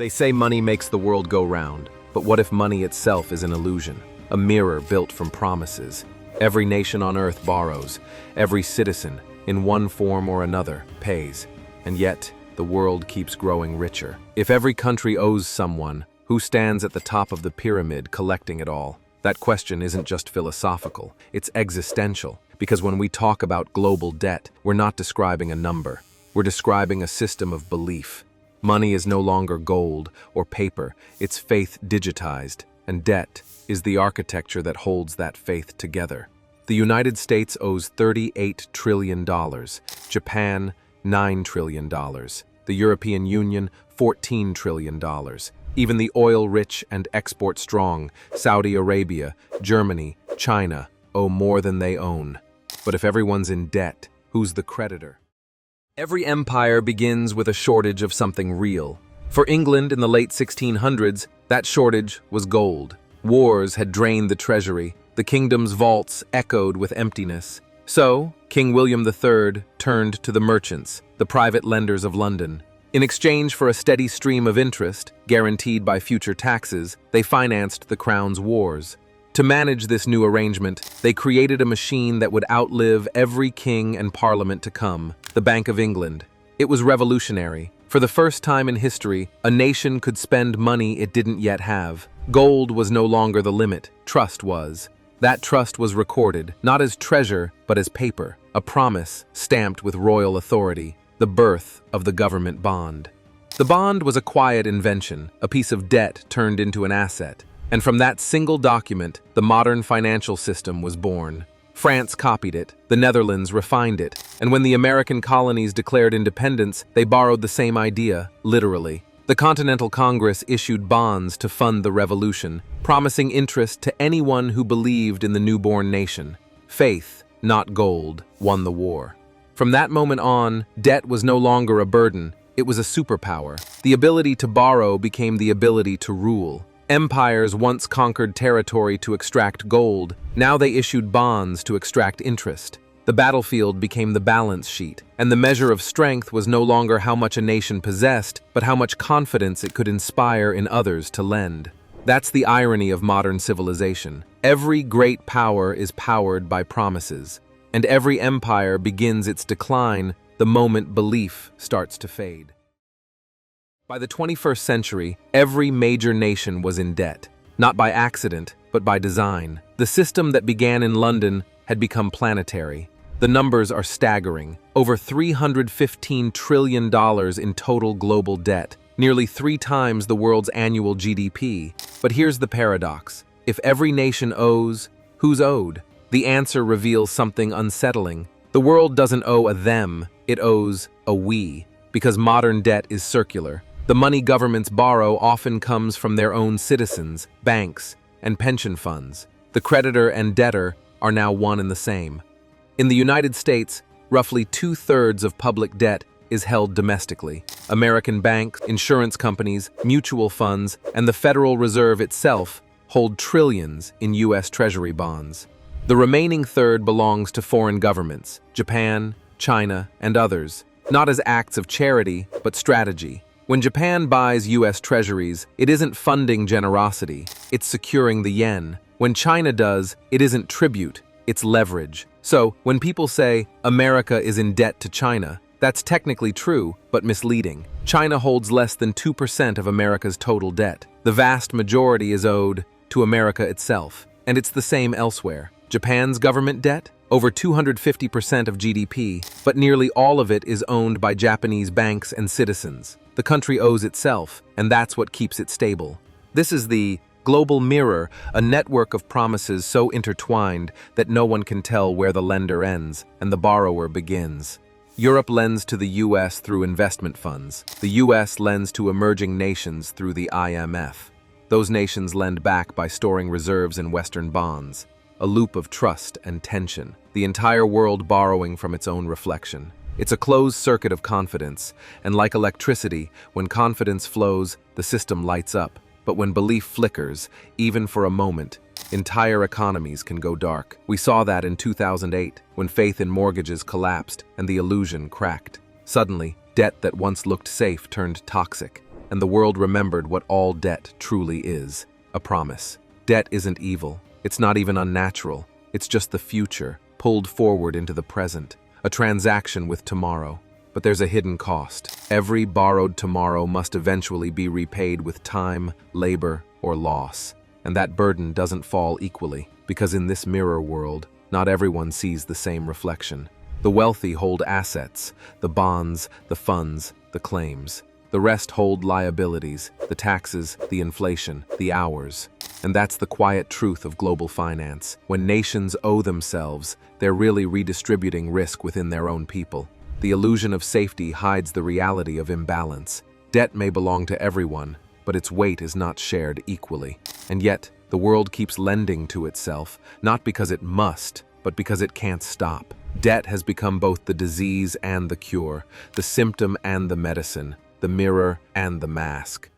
They say money makes the world go round, but what if money itself is an illusion, a mirror built from promises? Every nation on earth borrows, every citizen, in one form or another, pays, and yet the world keeps growing richer. If every country owes someone, who stands at the top of the pyramid collecting it all? That question isn't just philosophical, it's existential, because when we talk about global debt, we're not describing a number, we're describing a system of belief. Money is no longer gold or paper, it's faith digitized, and debt is the architecture that holds that faith together. The United States owes $38 trillion, Japan $9 trillion, the European Union $14 trillion. Even the oil-rich and export-strong Saudi Arabia, Germany, China owe more than they own. But if everyone's in debt, who's the creditor? Every empire begins with a shortage of something real. For England in the late 1600s, that shortage was gold. Wars had drained the treasury, the kingdom's vaults echoed with emptiness. So, King William III turned to the merchants, the private lenders of London. In exchange for a steady stream of interest, guaranteed by future taxes, they financed the crown's wars. To manage this new arrangement, they created a machine that would outlive every king and parliament to come, the Bank of England. It was revolutionary. For the first time in history, a nation could spend money it didn't yet have. Gold was no longer the limit, trust was. That trust was recorded, not as treasure, but as paper, a promise stamped with royal authority, the birth of the government bond. The bond was a quiet invention, a piece of debt turned into an asset. And from that single document, the modern financial system was born. France copied it, the Netherlands refined it, and when the American colonies declared independence, they borrowed the same idea, literally. The Continental Congress issued bonds to fund the revolution, promising interest to anyone who believed in the newborn nation. Faith, not gold, won the war. From that moment on, debt was no longer a burden, it was a superpower. The ability to borrow became the ability to rule. Empires once conquered territory to extract gold, now they issued bonds to extract interest. The battlefield became the balance sheet, and the measure of strength was no longer how much a nation possessed, but how much confidence it could inspire in others to lend. That's the irony of modern civilization. Every great power is powered by promises, and every empire begins its decline the moment belief starts to fade. By the 21st century, every major nation was in debt, not by accident, but by design. The system that began in London had become planetary. The numbers are staggering. Over $315 trillion in total global debt, nearly 3 times the world's annual GDP. But here's the paradox. If every nation owes, who's owed? The answer reveals something unsettling. The world doesn't owe a them, it owes a we, because modern debt is circular. The money governments borrow often comes from their own citizens, banks, and pension funds. The creditor and debtor are now one and the same. In the United States, roughly 2/3 of public debt is held domestically. American banks, insurance companies, mutual funds, and the Federal Reserve itself hold trillions in U.S. Treasury bonds. The remaining third belongs to foreign governments, Japan, China, and others, not as acts of charity, but strategy. When Japan buys U.S. treasuries, it isn't funding generosity, it's securing the yen. When China does, it isn't tribute, it's leverage. So, when people say America is in debt to China, that's technically true, but misleading. China holds less than 2% of America's total debt. The vast majority is owed to America itself, and it's the same elsewhere. Japan's government debt? Over 250% of GDP, but nearly all of it is owned by Japanese banks and citizens. The country owes itself, and that's what keeps it stable. This is the global mirror, a network of promises so intertwined that no one can tell where the lender ends and the borrower begins. Europe lends to the U.S. through investment funds. The U.S. lends to emerging nations through the IMF. Those nations lend back by storing reserves in Western bonds. A loop of trust and tension, the entire world borrowing from its own reflection. It's a closed circuit of confidence, and like electricity, when confidence flows, the system lights up. But when belief flickers, even for a moment, entire economies can go dark. We saw that in 2008, when faith in mortgages collapsed and the illusion cracked. Suddenly, debt that once looked safe turned toxic. and the world remembered what all debt truly is: a promise. Debt isn't evil. It's not even unnatural. It's just the future, pulled forward into the present, a transaction with tomorrow. But there's a hidden cost. Every borrowed tomorrow must eventually be repaid with time, labor, or loss. And that burden doesn't fall equally, because in this mirror world, not everyone sees the same reflection. The wealthy hold assets, the bonds, the funds, the claims. The rest hold liabilities, the taxes, the inflation, the hours. And that's the quiet truth of global finance. When nations owe themselves, they're really redistributing risk within their own people. The illusion of safety hides the reality of imbalance. Debt may belong to everyone, but its weight is not shared equally. And yet, the world keeps lending to itself, not because it must, but because it can't stop. Debt has become both the disease and the cure, the symptom and the medicine, the mirror and the mask.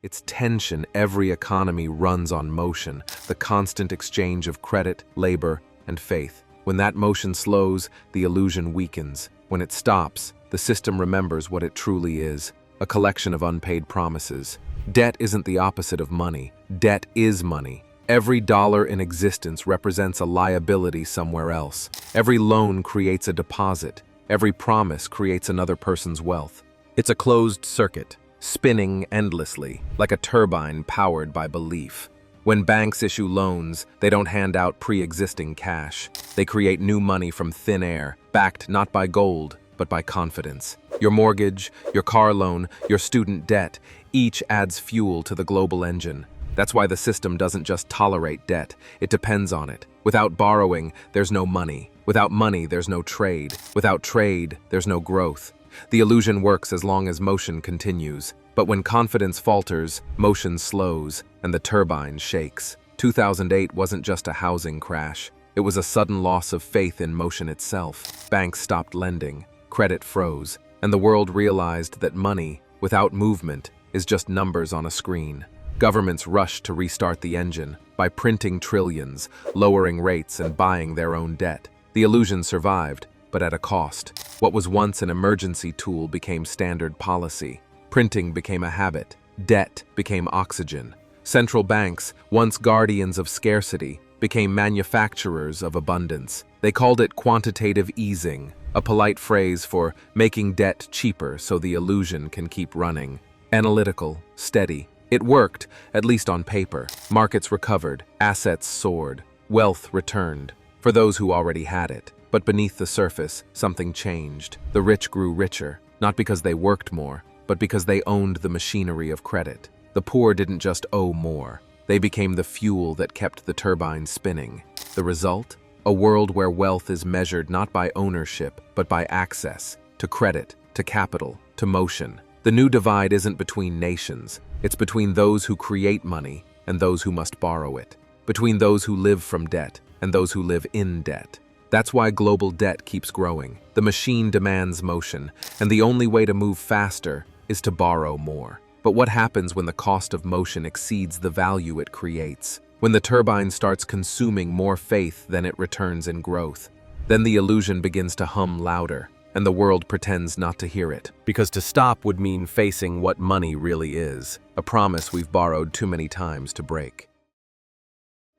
It's tension every economy runs on: motion, the constant exchange of credit, labor, and faith. When that motion slows, the illusion weakens. When it stops, the system remembers what it truly is: a collection of unpaid promises. Debt isn't the opposite of money. Debt is money. Every dollar in existence represents a liability somewhere else. Every loan creates a deposit. Every promise creates another person's wealth. It's a closed circuit, spinning endlessly, like a turbine powered by belief. When banks issue loans, they don't hand out pre-existing cash. They create new money from thin air, backed not by gold, but by confidence. Your mortgage, your car loan, your student debt, each adds fuel to the global engine. That's why the system doesn't just tolerate debt, it depends on it. Without borrowing, there's no money. Without money, there's no trade. Without trade, there's no growth. The illusion works as long as motion continues. But when confidence falters, motion slows, and the turbine shakes. 2008 wasn't just a housing crash. It was a sudden loss of faith in motion itself. Banks stopped lending, credit froze, and the world realized that money, without movement, is just numbers on a screen. Governments rushed to restart the engine by printing trillions, lowering rates, and buying their own debt. The illusion survived, but at a cost. What was once an emergency tool became standard policy. Printing became a habit. Debt became oxygen. Central banks, once guardians of scarcity, became manufacturers of abundance. They called it quantitative easing, a polite phrase for making debt cheaper so the illusion can keep running. Analytical, steady. It worked, at least on paper. Markets recovered, assets soared, wealth returned, for those who already had it. But beneath the surface, something changed. The rich grew richer, not because they worked more, but because they owned the machinery of credit. The poor didn't just owe more. They became the fuel that kept the turbine spinning. The result? A world where wealth is measured not by ownership, but by access, to credit, to capital, to motion. The new divide isn't between nations. It's between those who create money and those who must borrow it. Between those who live from debt and those who live in debt. That's why global debt keeps growing. The machine demands motion, and the only way to move faster is to borrow more. But what happens when the cost of motion exceeds the value it creates? When the turbine starts consuming more faith than it returns in growth? Then the illusion begins to hum louder, and the world pretends not to hear it. Because to stop would mean facing what money really is, a promise we've borrowed too many times to break.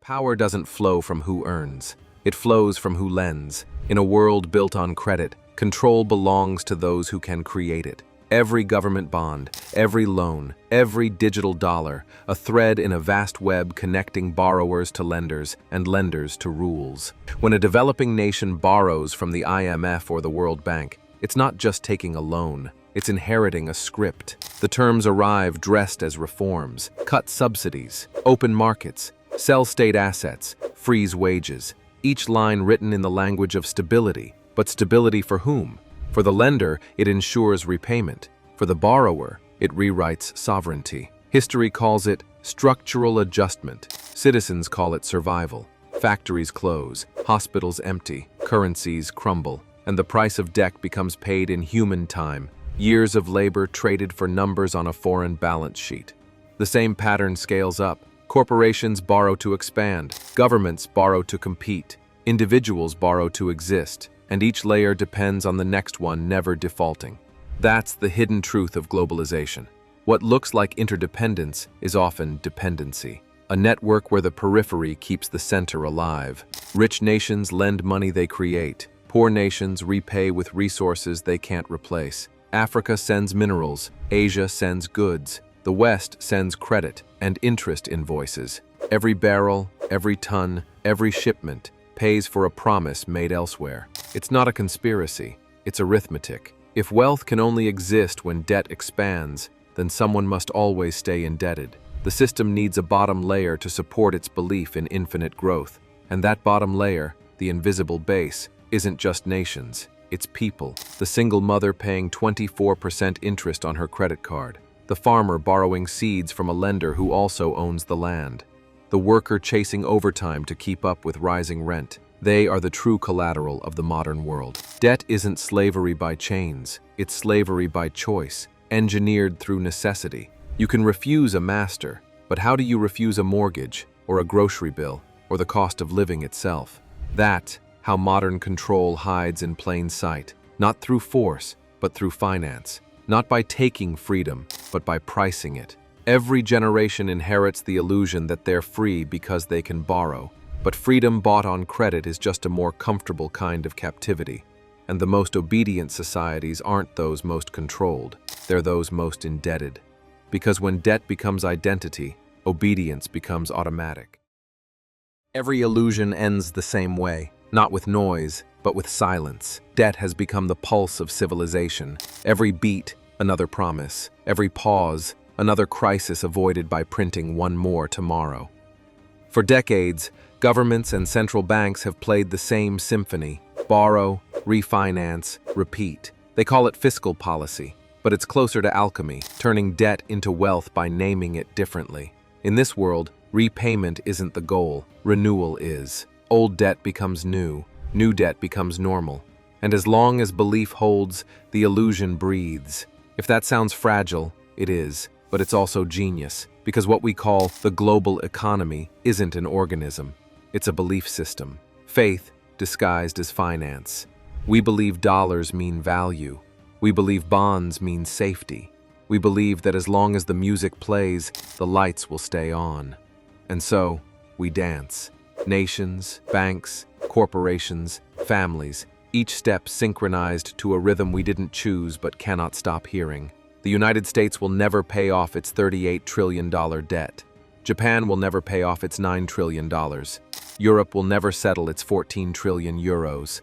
Power doesn't flow from who earns. It flows from who lends. In a world built on credit, control belongs to those who can create it. Every government bond, every loan, every digital dollar, a thread in a vast web connecting borrowers to lenders and lenders to rules. When a developing nation borrows from the IMF or the World Bank, it's not just taking a loan, it's inheriting a script. The terms arrive dressed as reforms: cut subsidies, open markets, sell state assets, freeze wages. Each line written in the language of stability. But stability for whom? For the lender, it ensures repayment. For the borrower, it rewrites sovereignty. History calls it structural adjustment. Citizens call it survival. Factories close, hospitals empty, currencies crumble, and the price of debt becomes paid in human time, years of labor traded for numbers on a foreign balance sheet. The same pattern scales up. Corporations borrow to expand, governments borrow to compete, individuals borrow to exist, and each layer depends on the next one never defaulting. That's the hidden truth of globalization. What looks like interdependence is often dependency. A network where the periphery keeps the center alive. Rich nations lend money they create. Poor nations repay with resources they can't replace. Africa sends minerals. Asia sends goods. The West sends credit and interest invoices. Every barrel, every ton, every shipment pays for a promise made elsewhere. It's not a conspiracy. It's arithmetic. If wealth can only exist when debt expands, then someone must always stay indebted. The system needs a bottom layer to support its belief in infinite growth. And that bottom layer, the invisible base, isn't just nations, it's people. The single mother paying 24% interest on her credit card. The farmer borrowing seeds from a lender who also owns the land. The worker chasing overtime to keep up with rising rent. They are the true collateral of the modern world. Debt isn't slavery by chains, it's slavery by choice, engineered through necessity. You can refuse a master, but how do you refuse a mortgage, or a grocery bill, or the cost of living itself? That's how modern control hides in plain sight, not through force, but through finance. Not by taking freedom, but by pricing it. Every generation inherits the illusion that they're free because they can borrow, but freedom bought on credit is just a more comfortable kind of captivity. And the most obedient societies aren't those most controlled, they're those most indebted. Because when debt becomes identity, obedience becomes automatic. Every illusion ends the same way, not with noise, but with silence. Debt has become the pulse of civilization. Every beat, another promise. Every pause, another crisis avoided by printing one more tomorrow. For decades, governments and central banks have played the same symphony. Borrow, refinance, repeat. They call it fiscal policy. But it's closer to alchemy, turning debt into wealth by naming it differently. In this world, repayment isn't the goal, renewal is. Old debt becomes new debt becomes normal. And as long as belief holds, the illusion breathes. If that sounds fragile, it is, but it's also genius, because what we call the global economy isn't an organism, it's a belief system. Faith disguised as finance. We believe dollars mean value. We believe bonds mean safety. We believe that as long as the music plays, the lights will stay on. And so, we dance. Nations, banks, corporations, families, each step synchronized to a rhythm we didn't choose but cannot stop hearing. The United States will never pay off its $38 trillion debt. Japan will never pay off its $9 trillion. Europe will never settle its 14 trillion euros.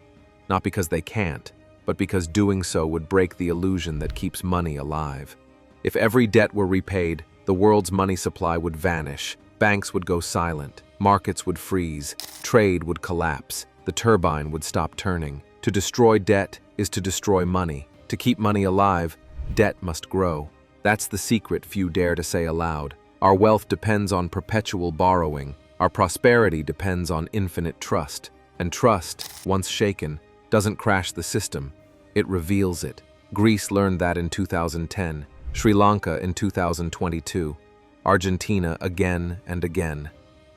Not because they can't, but because doing so would break the illusion that keeps money alive. If every debt were repaid, the world's money supply would vanish, banks would go silent, markets would freeze, trade would collapse, the turbine would stop turning. To destroy debt is to destroy money. To keep money alive, debt must grow. That's the secret few dare to say aloud. Our wealth depends on perpetual borrowing. Our prosperity depends on infinite trust. And trust, once shaken, doesn't crash the system. It reveals it. Greece learned that in 2010, Sri Lanka in 2022, Argentina again and again.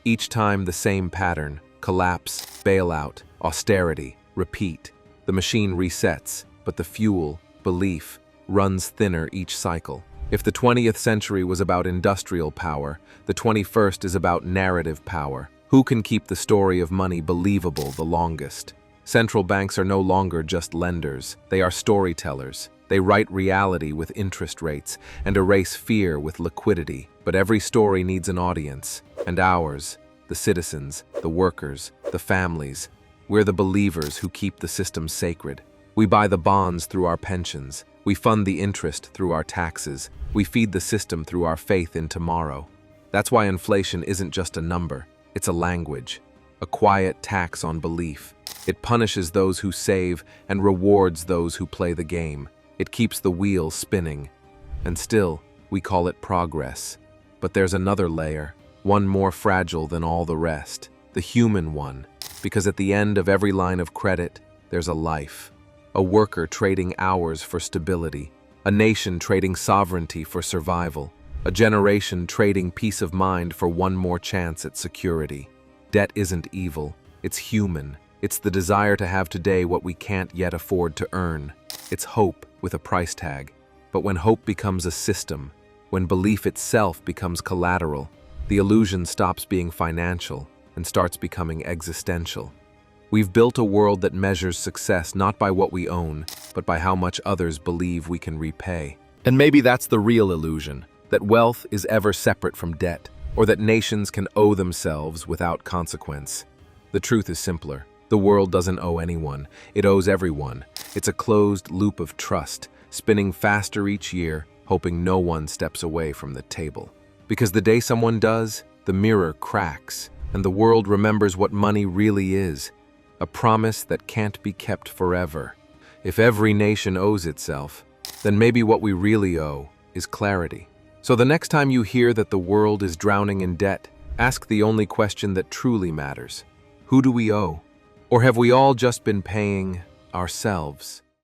Each time the same pattern: collapse, bailout, austerity, repeat. The machine resets, but the fuel, belief, runs thinner each cycle. If the 20th century was about industrial power, the 21st is about narrative power. Who can keep the story of money believable the longest? Central banks are no longer just lenders. They are storytellers. They write reality with interest rates and erase fear with liquidity. But every story needs an audience, and ours, the citizens, the workers, the families, we're the believers who keep the system sacred. We buy the bonds through our pensions. We fund the interest through our taxes. We feed the system through our faith in tomorrow. That's why inflation isn't just a number. It's a language, a quiet tax on belief. It punishes those who save and rewards those who play the game. It keeps the wheel spinning. And still, we call it progress. But there's another layer, one more fragile than all the rest, the human one. Because at the end of every line of credit, there's a life. A worker trading hours for stability. A nation trading sovereignty for survival. A generation trading peace of mind for one more chance at security. Debt isn't evil. It's human. It's the desire to have today what we can't yet afford to earn. It's hope with a price tag. But when hope becomes a system, When belief itself becomes collateral, the illusion stops being financial and starts becoming existential. We've built a world that measures success not by what we own, but by how much others believe we can repay. And maybe that's the real illusion, that wealth is ever separate from debt, or that nations can owe themselves without consequence. The truth is simpler. The world doesn't owe anyone. It owes everyone. It's a closed loop of trust, spinning faster each year, hoping no one steps away from the table. Because the day someone does, the mirror cracks, and the world remembers what money really is, a promise that can't be kept forever. If every nation owes itself, then maybe what we really owe is clarity. So the next time you hear that the world is drowning in debt, ask the only question that truly matters. Who do we owe? Or have we all just been paying ourselves?